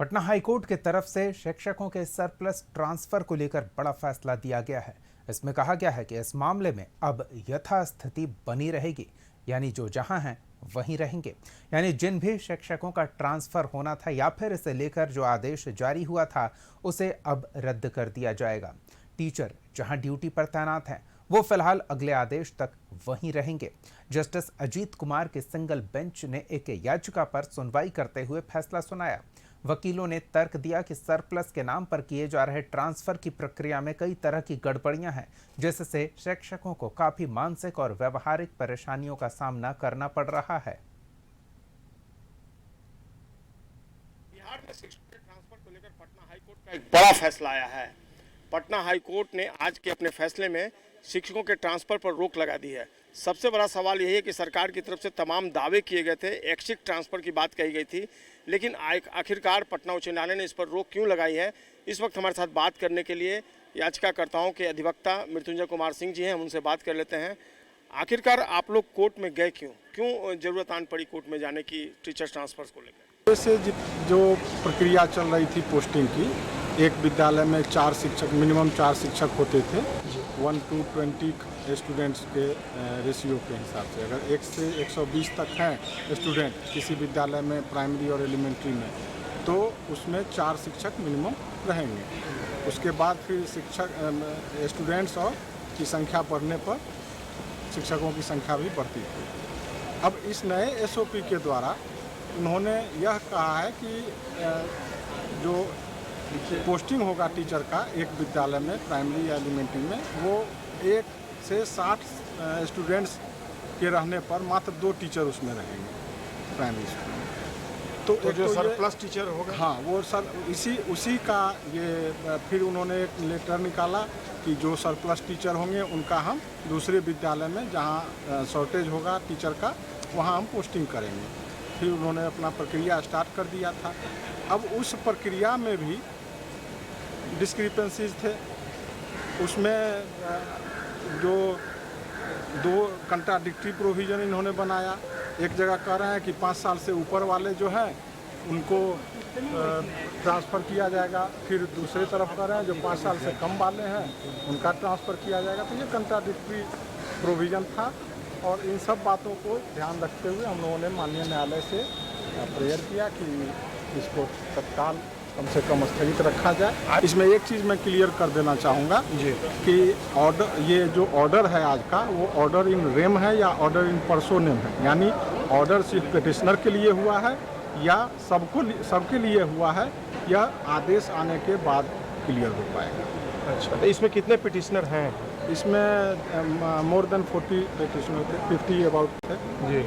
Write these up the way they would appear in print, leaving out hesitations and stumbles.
Patna high court की तरफ से शिक्षकों के सरप्लस ट्रांसफर को लेकर बड़ा फैसला दिया गया है। इसमें कहा गया है कि इस मामले में अब यथास्थिति बनी रहेगी, यानी जो जहां हैं वहीं रहेंगे। यानी जिन भी शिक्षकों का ट्रांसफर होना था या फिर इसे लेकर जो आदेश जारी हुआ था उसे अब रद्द कर दिया जाएगा। टीचर जहां ड्यूटी पर तैनात हैं वो फिलहाल अगले आदेश तक वहीं रहेंगे। जस्टिस अजीत कुमार के सिंगल बेंच ने एक याचिका पर सुनवाई करते हुए फैसला सुनाया। वकीलों ने तर्क दिया कि सरप्लस के नाम पर किए जा रहे ट्रांसफर की प्रक्रिया में कई तरह की गड़बड़ियां हैं, जिससे शिक्षकों को काफी मानसिक और व्यवहारिक परेशानियों का सामना करना पड़ रहा है। बिहार में शिक्षकों के ट्रांसफर को लेकर पटना हाईकोर्ट का एक बड़ा फैसला आया है। पटना हाईकोर्ट ने आज के अपने फैसले में शिक्षकों के ट्रांसफर पर रोक लगा दी है। सबसे बड़ा सवाल यही है कि सरकार की तरफ से तमाम दावे किए गए थे, ऐच्छिक ट्रांसफर की बात कही गई थी, लेकिन आखिरकार पटना उच्च न्यायालय ने इस पर रोक क्यों लगाई है। इस वक्त हमारे साथ बात करने के लिए याचिकाकर्ताओं के अधिवक्ता मृत्युंजय कुमार सिंह जी हैं, हम उनसे बात कर लेते हैं। आखिरकार आप लोग कोर्ट में गए क्यों जरूरत आन पड़ी कोर्ट में जाने की टीचर ट्रांसफर्स को लेकर? वैसे जो प्रक्रिया चल रही थी पोस्टिंग की, एक विद्यालय में 4 शिक्षक, मिनिमम 4 शिक्षक होते थे 1 to 20 स्टूडेंट्स के रेशियो के हिसाब से। अगर 1 से 120 तक हैं स्टूडेंट किसी विद्यालय में, प्राइमरी और एलिमेंट्री में, तो उसमें 4 शिक्षक मिनिमम रहेंगे। उसके बाद फिर शिक्षक स्टूडेंट्स और की संख्या बढ़ने पर शिक्षकों की संख्या भी बढ़ती थी। अब इस नए SOP के द्वारा उन्होंने यह कहा है कि जो पोस्टिंग होगा टीचर का एक विद्यालय में, प्राइमरी या एलिमेंट्री में, वो 1 से 60 स्टूडेंट्स के रहने पर मात्र 2 टीचर उसमें रहेंगे प्राइमरी स्कूल में। तो जो सरप्लस टीचर होगा, हाँ, वो सर उसी का ये फिर उन्होंने एक लेटर निकाला कि जो सरप्लस टीचर होंगे उनका हम दूसरे विद्यालय में जहाँ शॉर्टेज होगा टीचर का वहाँ हम पोस्टिंग करेंगे। फिर उन्होंने अपना प्रक्रिया स्टार्ट कर दिया था। अब उस प्रक्रिया में भी डिस्क्रिपेंसीज थे। उसमें जो 2 कंट्राडिक्टरी प्रोविज़न इन्होंने बनाया। एक जगह कह रहे हैं कि 5 साल से ऊपर वाले जो हैं उनको ट्रांसफ़र किया जाएगा, फिर दूसरी तरफ कह रहे हैं जो 5 साल से कम वाले हैं उनका ट्रांसफ़र किया जाएगा। तो ये कंट्राडिक्टरी प्रोविज़न था और इन सब बातों को ध्यान रखते हुए हम लोगों ने माननीय न्यायालय से प्रेयर किया कि इसको तत्काल कम से कम स्थगित रखा जाए। इसमें एक चीज़ मैं क्लियर कर देना चाहूँगा कि ऑर्डर, ये जो ऑर्डर है आज का, वो ऑर्डर इन रेम है या ऑर्डर इन पर्सोनेम है, यानी ऑर्डर सिर्फ पिटिशनर के लिए हुआ है या सबके लिए हुआ है, यह आदेश आने के बाद क्लियर हो पाएगा। अच्छा, तो इसमें कितने पिटिशनर हैं? इसमें मोर देन 40 पिटिशनर थे, 50 अबाउट थे। जी।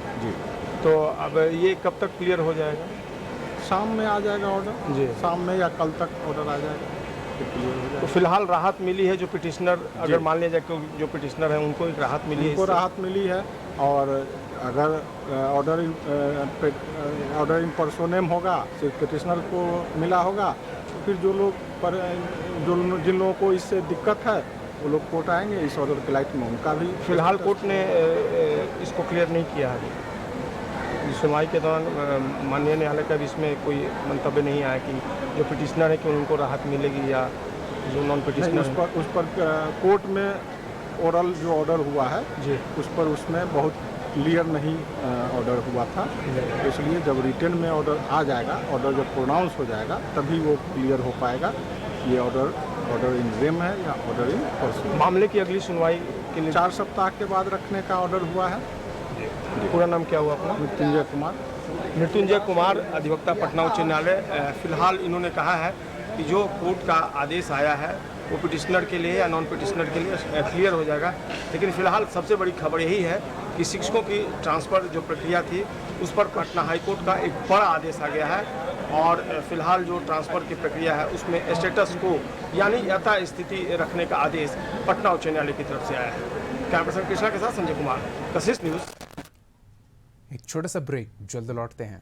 तो अब ये कब तक क्लियर हो जाएगा? शाम में आ जाएगा ऑर्डर जी, शाम में या कल तक ऑर्डर आ जाएगा तो क्लियर हो जाएगा। तो फिलहाल राहत मिली है जो पिटिशनर, अगर मान लिया जाए कि जो पिटिशनर है उनको एक राहत मिली है? उनको राहत मिली है। और अगर ऑर्डर इन पर्सोनेम होगा, सिर्फ पिटिशनर को मिला होगा, तो फिर जिन लोगों को इससे दिक्कत है वो लोग कोर्ट आएंगे इस ऑर्डर के लाइट में, उनका भी। फिलहाल कोर्ट ने इसको क्लियर नहीं किया है। सुनवाई के दौरान माननीय न्यायालय का भी इसमें कोई मंतव्य नहीं आया कि जो पिटिशनर है कि उनको राहत मिलेगी या जो नॉन पिटिशनर। उस पर कोर्ट में ओरल जो ऑर्डर हुआ है जी, उसमें बहुत क्लियर नहीं ऑर्डर हुआ था। तो इसलिए जब रिटन में ऑर्डर आ जाएगा, ऑर्डर जब प्रोनाउंस हो जाएगा, तभी वो क्लियर हो पाएगा ये ऑर्डर इन रेम है या ऑर्डर इन पर्सन। मामले की अगली सुनवाई के लिए 4 सप्ताह के बाद रखने का ऑर्डर हुआ है। पूरा नाम क्या हुआ अपना? मृत्युंजय कुमार। मृत्युंजय कुमार, अधिवक्ता पटना उच्च न्यायालय। फिलहाल इन्होंने कहा है कि जो कोर्ट का आदेश आया है वो पिटिशनर के लिए या नॉन पिटिशनर के लिए क्लियर हो जाएगा। लेकिन फिलहाल सबसे बड़ी खबर यही है कि शिक्षकों की ट्रांसफ़र जो प्रक्रिया थी उस पर पटना हाईकोर्ट का एक बड़ा आदेश आ गया है और फिलहाल जो ट्रांसफ़र की प्रक्रिया है उसमें स्टेटस को यानी यथा स्थिति रखने का आदेश पटना उच्च न्यायालय की तरफ से आया है। कैमरा पर्सन कृष्णा के साथ संजय कुमार, कशिश न्यूज़। एक छोटा सा ब्रेक, जल्द लौटते हैं।